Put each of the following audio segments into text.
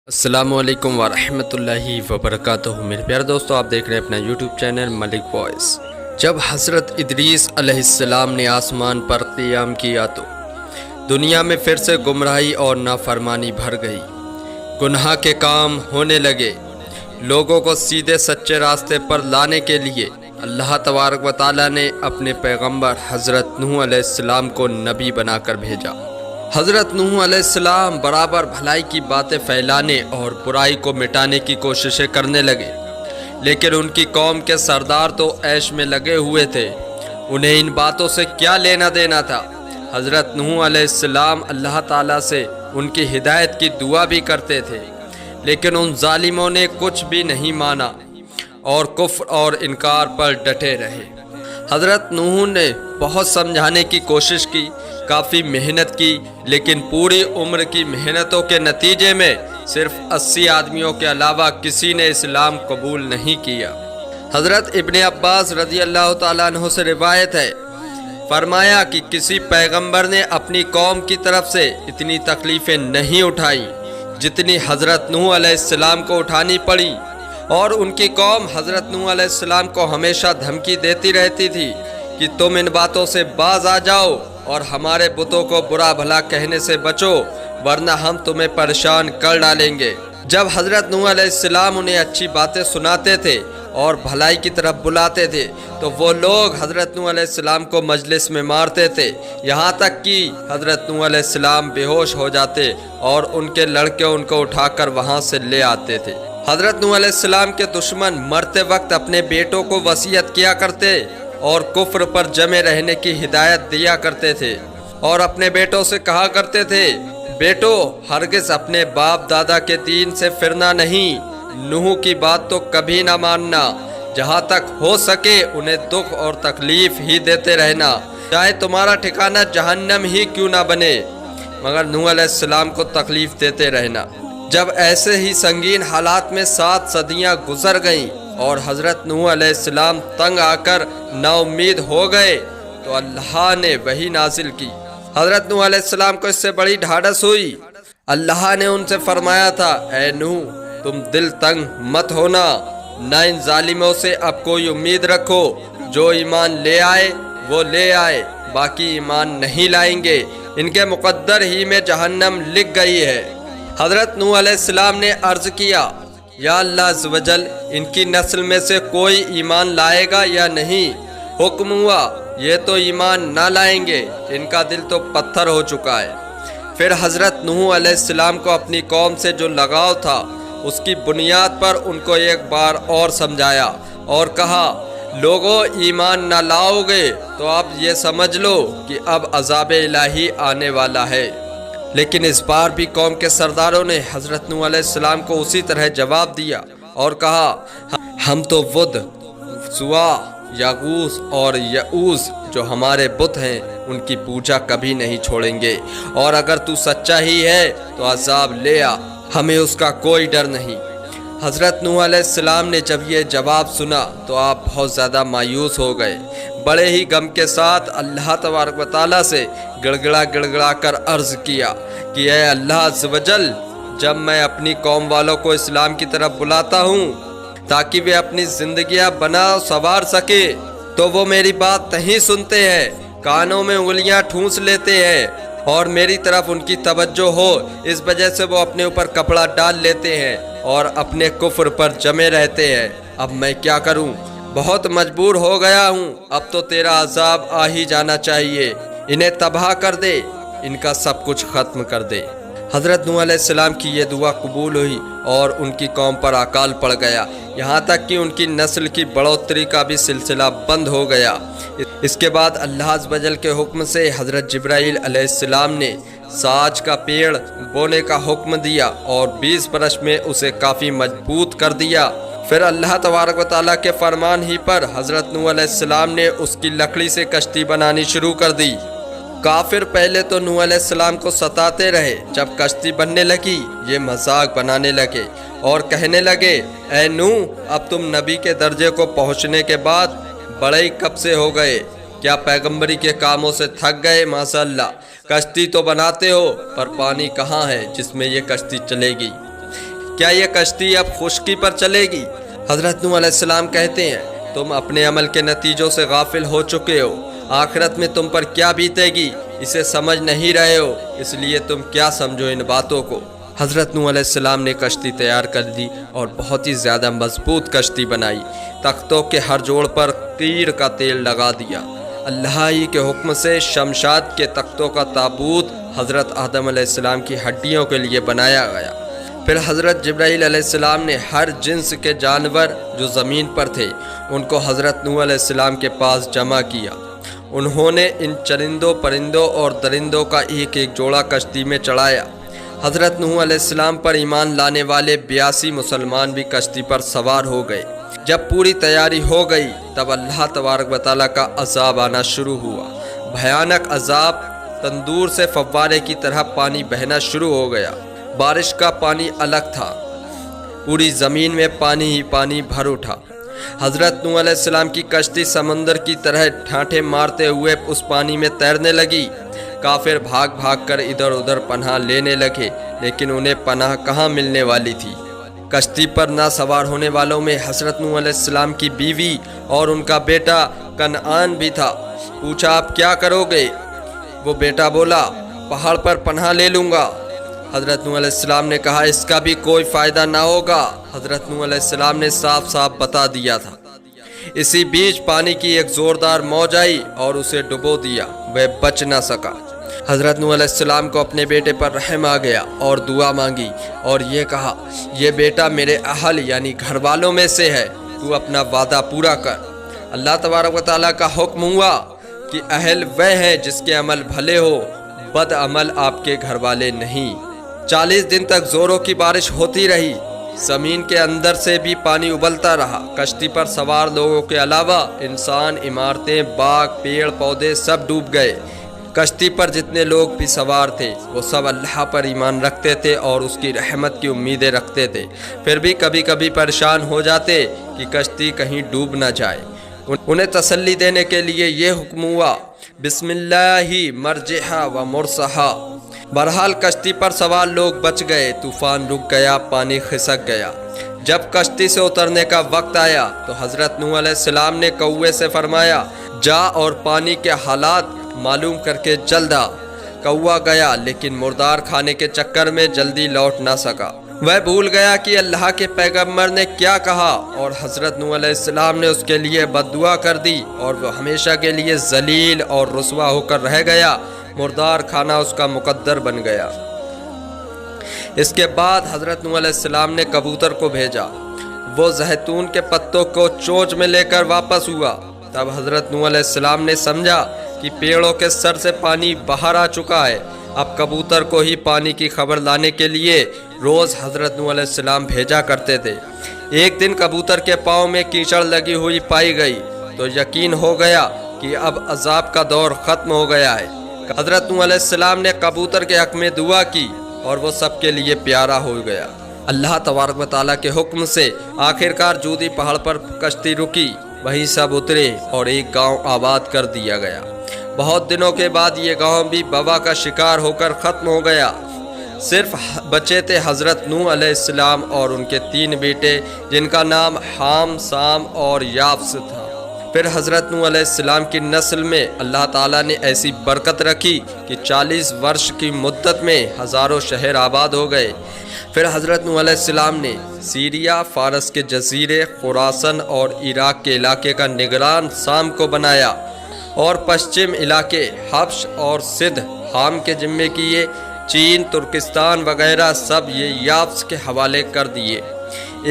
السلام علیکم ورحمۃ اللہ وبرکاتہ۔ میرے پیارے دوستو، آپ دیکھ رہے ہیں اپنا یوٹیوب چینل ملک وائس۔ جب حضرت ادریس علیہ السلام نے آسمان پر قیام کیا تو دنیا میں پھر سے گمراہی اور نافرمانی بھر گئی۔ گناہ کے کام ہونے لگے۔ لوگوں کو سیدھے سچے راستے پر لانے کے لیے اللہ تبارک و تعالیٰ نے اپنے پیغمبر حضرت نوح علیہ السلام کو نبی بنا کر بھیجا۔ حضرت نوح علیہ السلام برابر بھلائی کی باتیں پھیلانے اور برائی کو مٹانے کی کوششیں کرنے لگے، لیکن ان کی قوم کے سردار تو عیش میں لگے ہوئے تھے۔ انہیں ان باتوں سے کیا لینا دینا تھا؟ حضرت نوح علیہ السلام اللہ تعالیٰ سے ان کی ہدایت کی دعا بھی کرتے تھے، لیکن ان ظالموں نے کچھ بھی نہیں مانا اور کفر اور انکار پر ڈٹے رہے۔ حضرت نوح نے بہت سمجھانے کی کوشش کی، کافی محنت کی، لیکن پوری عمر کی محنتوں کے نتیجے میں صرف 80 آدمیوں کے علاوہ کسی نے اسلام قبول نہیں کیا۔ حضرت ابن عباس رضی اللہ تعالیٰ عنہ سے روایت ہے، فرمایا کہ کسی پیغمبر نے اپنی قوم کی طرف سے اتنی تکلیفیں نہیں اٹھائیں جتنی حضرت نوح علیہ السلام کو اٹھانی پڑی، اور ان کی قوم حضرت نوح علیہ السلام کو ہمیشہ دھمکی دیتی رہتی تھی کہ تم ان باتوں سے باز آ جاؤ اور ہمارے بتوں کو برا بھلا کہنے سے بچو، ورنہ ہم تمہیں پریشان کر ڈالیں گے۔ جب حضرت نوح علیہ السلام انہیں اچھی باتیں سناتے تھے اور بھلائی کی طرف بلاتے تھے تو وہ لوگ حضرت نوح علیہ السلام کو مجلس میں مارتے تھے، یہاں تک کہ حضرت نوح علیہ السلام بے ہوش ہو جاتے اور ان کے لڑکے ان کو اٹھا کر وہاں سے لے آتے تھے۔ حضرت نوح علیہ السلام کے دشمن مرتے وقت اپنے بیٹوں کو وصیت کیا کرتے اور کفر پر جمے رہنے کی ہدایت دیا کرتے تھے، اور اپنے بیٹوں سے کہا کرتے تھے، بیٹو ہرگز اپنے باپ دادا کے دین سے پھرنا نہیں، نوح کی بات تو کبھی نہ ماننا، جہاں تک ہو سکے انہیں دکھ اور تکلیف ہی دیتے رہنا، چاہے تمہارا ٹھکانہ جہنم ہی کیوں نہ بنے، مگر نوح علیہ السلام کو تکلیف دیتے رہنا۔ جب ایسے ہی سنگین حالات میں 7 صدیاں گزر گئیں اور حضرت نوح علیہ السلام تنگ آ کر نا امید ہو گئے تو اللہ نے وحی نازل کی۔ حضرت نوح علیہ السلام کو اس سے بڑی ڈھارس ہوئی۔ اللہ نے ان سے فرمایا تھا، اے نوح تم دل تنگ مت ہونا، نہ ان ظالموں سے اب کوئی امید رکھو، جو ایمان لے آئے وہ لے آئے، باقی ایمان نہیں لائیں گے، ان کے مقدر ہی میں جہنم لکھ گئی ہے۔ حضرت نوح علیہ السلام نے عرض کیا، یا اللہ عز و جل ان کی نسل میں سے کوئی ایمان لائے گا یا نہیں؟ حکم ہوا، یہ تو ایمان نہ لائیں گے، ان کا دل تو پتھر ہو چکا ہے۔ پھر حضرت نوح علیہ السلام کو اپنی قوم سے جو لگاؤ تھا اس کی بنیاد پر ان کو ایک بار اور سمجھایا اور کہا، لوگوں ایمان نہ لاؤ گے تو اب یہ سمجھ لو کہ اب عذاب الہی آنے والا ہے۔ لیکن اس بار بھی قوم کے سرداروں نے حضرت نوح علیہ السلام کو اسی طرح جواب دیا اور کہا، ہم تو ود، سوا، یاغوث اور یعوث جو ہمارے بت ہیں ان کی پوجا کبھی نہیں چھوڑیں گے، اور اگر تو سچا ہی ہے تو عذاب لے آ، ہمیں اس کا کوئی ڈر نہیں۔ حضرت نوح علیہ السلام نے جب یہ جواب سنا تو آپ بہت زیادہ مایوس ہو گئے، بڑے ہی غم کے ساتھ اللہ تبارک و تعالیٰ سے گڑگڑا کر عرض کیا کہ اے اللہ عز و جل، جب میں اپنی قوم والوں کو اسلام کی طرف بلاتا ہوں تاکہ وہ اپنی زندگیاں بنا سنوار سکے تو وہ میری بات نہیں سنتے ہیں، کانوں میں انگلیاں ٹھونس لیتے ہیں، اور میری طرف ان کی توجہ ہو اس وجہ سے وہ اپنے اوپر کپڑا ڈال لیتے ہیں اور اپنے کفر پر جمے رہتے ہیں۔ اب میں کیا کروں؟ بہت مجبور ہو گیا ہوں، اب تو تیرا عذاب آ ہی جانا چاہیے، انہیں تباہ کر دے، ان کا سب کچھ ختم کر دے۔ حضرت نوح علیہ السلام کی یہ دعا قبول ہوئی اور ان کی قوم پر اکال پڑ گیا، یہاں تک کہ ان کی نسل کی بڑھوتری کا بھی سلسلہ بند ہو گیا۔ اس کے بعد اللہ عز و جل کے حکم سے حضرت جبرائیل علیہ السلام نے ساج کا پیڑ بونے کا حکم دیا اور 20 برس میں اسے کافی مضبوط کر دیا۔ پھر اللہ تبارک و تعالیٰ کے فرمان ہی پر حضرت نوح علیہ السلام نے اس کی لکڑی سے کشتی بنانی شروع کر دی۔ کافر پہلے تو نوح علیہ السلام کو ستاتے رہے، جب کشتی بننے لگی یہ مذاق بنانے لگے اور کہنے لگے، اے نوح اب تم نبی کے درجے کو پہنچنے کے بعد بڑے ہی کب سے ہو گئے، کیا پیغمبری کے کاموں سے تھک گئے؟ ماشاء اللہ، کشتی تو بناتے ہو پر پانی کہاں ہے جس میں یہ کشتی چلے گی؟ کیا یہ کشتی اب خشکی پر چلے گی؟ حضرت نوح علیہ السلام کہتے ہیں تم اپنے عمل کے نتیجوں سے غافل ہو چکے ہو، آخرت میں تم پر کیا بیتے گی اسے سمجھ نہیں رہے ہو، اس لیے تم کیا سمجھو ان باتوں کو۔ حضرت نوح علیہ السلام نے کشتی تیار کر دی اور بہت ہی زیادہ مضبوط کشتی بنائی، تختوں کے ہر جوڑ پر قیر کا تیل لگا دیا۔ اللہ ہی کے حکم سے شمشاد کے تختوں کا تابوت حضرت آدم علیہ السلام کی ہڈیوں کے لیے بنایا گیا۔ پھر حضرت جبرائیل علیہ السلام نے ہر جنس کے جانور جو زمین پر تھے ان کو حضرت نوح علیہ السلام کے پاس جمع کیا۔ انہوں نے ان چرندوں پرندوں اور درندوں کا ایک ایک جوڑا کشتی میں چڑھایا۔ حضرت نوح علیہ السلام پر ایمان لانے والے 82 مسلمان بھی کشتی پر سوار ہو گئے۔ جب پوری تیاری ہو گئی تب اللہ تبارک و تعالیٰ کا عذاب آنا شروع ہوا۔ بھیانک عذاب، تندور سے فوارے کی طرح پانی بہنا شروع ہو گیا۔ بارش کا پانی الگ تھا، پوری زمین میں پانی ہی پانی بھر اٹھا۔ حضرت نوح علیہ السلام کی کشتی سمندر کی طرح ٹھانٹے مارتے ہوئے اس پانی میں تیرنے لگی۔ کافر بھاگ بھاگ کر ادھر ادھر پناہ لینے لگے، لیکن انہیں پناہ کہاں ملنے والی تھی۔ کشتی پر نہ سوار ہونے والوں میں حضرت نوح علیہ السلام کی بیوی اور ان کا بیٹا کنعان بھی تھا۔ پوچھا آپ کیا کرو گے؟ وہ بیٹا بولا پہاڑ پر پناہ لے لوں گا۔ حضرت نوح علیہ السلام نے کہا اس کا بھی کوئی فائدہ نہ ہوگا۔ حضرت نوح علیہ السلام نے صاف صاف بتا دیا تھا۔ اسی بیچ پانی کی ایک زوردار موج آئی اور اسے ڈبو دیا، وہ بچ نہ سکا۔ حضرت نوح علیہ السلام کو اپنے بیٹے پر رحم آ گیا اور دعا مانگی اور یہ کہا یہ بیٹا میرے اہل یعنی گھر والوں میں سے ہے، تو اپنا وعدہ پورا کر۔ اللہ تبارک و تعالیٰ کا حکم ہوا کہ اہل وہ ہے جس کے عمل بھلے ہو، بد عمل آپ کے گھر والے نہیں۔ 40 دن تک زوروں کی بارش ہوتی رہی، زمین کے اندر سے بھی پانی ابلتا رہا۔ کشتی پر سوار لوگوں کے علاوہ انسان، عمارتیں، باغ، پیڑ پودے سب ڈوب گئے۔ کشتی پر جتنے لوگ بھی سوار تھے وہ سب اللہ پر ایمان رکھتے تھے اور اس کی رحمت کی امیدیں رکھتے تھے، پھر بھی کبھی کبھی پریشان ہو جاتے کہ کشتی کہیں ڈوب نہ جائے۔ انہیں تسلی دینے کے لیے یہ حکم ہوا بسم اللہ مرجھا و مرساہا۔ بہرحال کشتی پر سوار لوگ بچ گئے، طوفان رک گیا، پانی کھسک گیا۔ جب کشتی سے اترنے کا وقت آیا تو حضرت نوح علیہ السلام نے کوے سے فرمایا جا اور پانی کے حالات معلوم کر کے جلد آ۔ کوا گیا لیکن مردار کھانے کے چکر میں جلدی لوٹ نہ سکا۔ وہ بھول گیا کہ اللہ کے پیغمبر نے کیا کہا اور حضرت نوح علیہ السلام نے اس کے لیے بد دعا کر دی اور وہ ہمیشہ کے لیے ذلیل اور رسوا ہو کر رہ گیا۔ مردار کھانا اس کا مقدر بن گیا۔ اس کے بعد حضرت نوح علیہ السلام نے کبوتر کو بھیجا، وہ زیتون کے پتوں کو چونچ میں لے کر واپس ہوا۔ تب حضرت نوح علیہ السلام نے سمجھا کہ پیڑوں کے سر سے پانی باہر آ چکا ہے۔ اب کبوتر کو ہی پانی کی خبر لانے کے لیے روز حضرت نوح علیہ السلام بھیجا کرتے تھے۔ ایک دن کبوتر کے پاؤں میں کیچڑ لگی ہوئی پائی گئی تو یقین ہو گیا کہ اب عذاب کا دور ختم ہو گیا ہے۔ حضرت نوح علیہ السلام نے کبوتر کے حق میں دعا کی اور وہ سب کے لیے پیارا ہو گیا۔ اللہ تبارک و تعالیٰ کے حکم سے آخرکار جودی پہاڑ پر کشتی رکی، وہیں سب اترے اور ایک گاؤں آباد کر دیا گیا۔ بہت دنوں کے بعد یہ گاؤں بھی وبا کا شکار ہو کر ختم ہو گیا۔ صرف بچے تھے حضرت نوح علیہ السلام اور ان کے 3 بیٹے جن کا نام حام، سام اور یافس تھا۔ پھر حضرت نوح علیہ السلام کی نسل میں اللہ تعالیٰ نے ایسی برکت رکھی کہ 40 برس کی مدت میں ہزاروں شہر آباد ہو گئے۔ پھر حضرت نوح علیہ السلام نے سیریا، فارس کے جزیرے، خراسان اور عراق کے علاقے کا نگران سام کو بنایا اور پشچم علاقے حبش اور سندھ حام کے ذمے کیے۔ چین، ترکستان وغیرہ سب یہ یافس کے حوالے کر دیے۔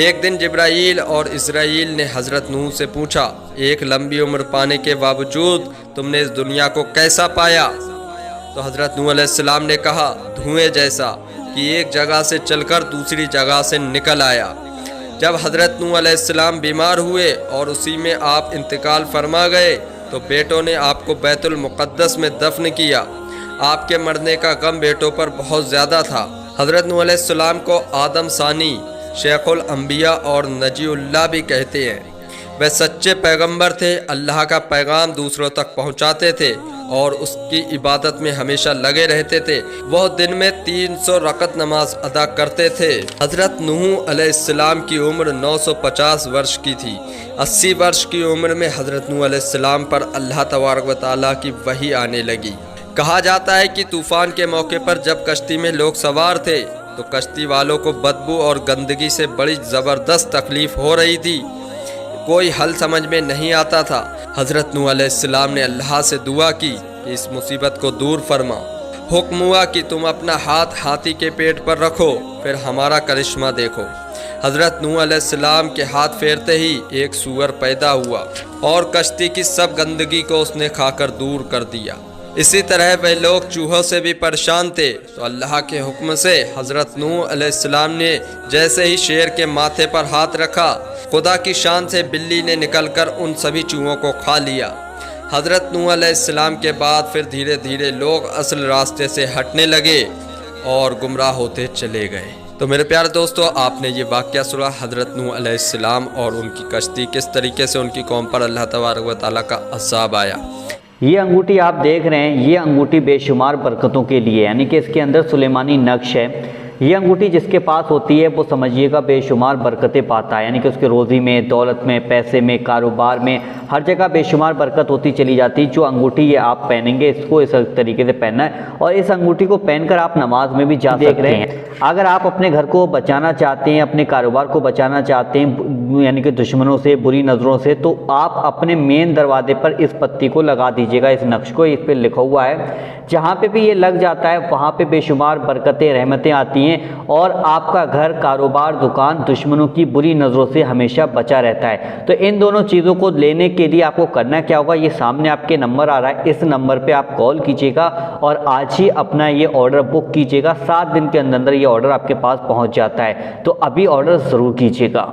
ایک دن جبرائیل اور اسرائیل نے حضرت نوح سے پوچھا ایک لمبی عمر پانے کے باوجود تم نے اس دنیا کو کیسا پایا؟ تو حضرت نوح علیہ السلام نے کہا دھوئیں جیسا کہ ایک جگہ سے چل کر دوسری جگہ سے نکل آیا۔ جب حضرت نوح علیہ السلام بیمار ہوئے اور اسی میں آپ انتقال فرما گئے تو بیٹوں نے آپ کو بیت المقدس میں دفن کیا۔ آپ کے مرنے کا غم بیٹوں پر بہت زیادہ تھا۔ حضرت نوح علیہ السلام کو آدم ثانی، شیخ الانبیاء اور نجی اللہ بھی کہتے ہیں۔ وہ سچے پیغمبر تھے، اللہ کا پیغام دوسروں تک پہنچاتے تھے اور اس کی عبادت میں ہمیشہ لگے رہتے تھے۔ وہ دن میں 300 رکعت نماز ادا کرتے تھے۔ حضرت نوح علیہ السلام کی عمر 950 ورش کی تھی۔ 80 ورش کی عمر میں حضرت نوح علیہ السلام پر اللہ تبارک و تعالیٰ کی وحی آنے لگی۔ کہا جاتا ہے کہ طوفان کے موقع پر جب کشتی میں لوگ سوار تھے تو کشتی والوں کو بدبو اور گندگی سے بڑی زبردست تکلیف ہو رہی تھی، کوئی حل سمجھ میں نہیں آتا تھا۔ حضرت نوح علیہ السلام نے اللہ سے دعا کی کہ اس مصیبت کو دور فرما۔ حکم ہوا کہ تم اپنا ہاتھ ہاتھی کے پیٹ پر رکھو، پھر ہمارا کرشمہ دیکھو۔ حضرت نوح علیہ السلام کے ہاتھ پھیرتے ہی ایک سور پیدا ہوا اور کشتی کی سب گندگی کو اس نے کھا کر دور کر دیا۔ اسی طرح وہ لوگ چوہوں سے بھی پریشان تھے تو اللہ کے حکم سے حضرت نوح علیہ السلام نے جیسے ہی شیر کے ماتھے پر ہاتھ رکھا، خدا کی شان سے بلی نے نکل کر ان سبھی چوہوں کو کھا لیا۔ حضرت نوح علیہ السلام کے بعد پھر دھیرے دھیرے لوگ اصل راستے سے ہٹنے لگے اور گمراہ ہوتے چلے گئے۔ تو میرے پیارے دوستو، آپ نے یہ واقعہ سنا، حضرت نوح علیہ السلام اور ان کی کشتی، کس طریقے سے ان کی قوم پر اللہ تبارک و تعالیٰ کا عذاب آیا۔ یہ انگوٹھی آپ دیکھ رہے ہیں، یہ انگوٹھی بے شمار برکتوں کے لیے، یعنی کہ اس کے اندر سلیمانی نقش ہے۔ یہ انگوٹھی جس کے پاس ہوتی ہے وہ سمجھیے گا بے شمار برکتیں پاتا ہے، یعنی کہ اس کے روزی میں، دولت میں، پیسے میں، کاروبار میں، ہر جگہ بے شمار برکت ہوتی چلی جاتی۔ جو انگوٹھی یہ آپ پہنیں گے، اس کو اس طریقے سے پہننا ہے، اور اس انگوٹھی کو پہن کر آپ نماز میں بھی جا سکتے ہیں۔ اگر آپ اپنے گھر کو بچانا چاہتے ہیں، اپنے کاروبار کو بچانا چاہتے ہیں یعنی کہ دشمنوں سے، بری نظروں سے، تو آپ اپنے مین دروازے پر اس پتی کو لگا دیجیے گا، اس نقش کو، اس پہ لکھا ہوا ہے۔ جہاں پہ بھی یہ لگ جاتا ہے وہاں پہ بے شمار برکتیں، رحمتیں آتی ہیں، اور آپ کا گھر، کاروبار، دکان دشمنوں کی بری نظروں سے ہمیشہ بچا رہتا ہے۔ تو ان دونوں چیزوں کو لینے کے لیے آپ کو کرنا کیا ہوگا، یہ سامنے آپ کے نمبر آ رہا ہے، اس نمبر پہ آپ کال کیجیے گا اور آج ہی اپنا یہ آرڈر بک کیجیے گا۔ 7 دن کے اندر یہ آرڈر آپ کے پاس پہنچ جاتا ہے، تو ابھی آرڈر ضرور کیجیے گا۔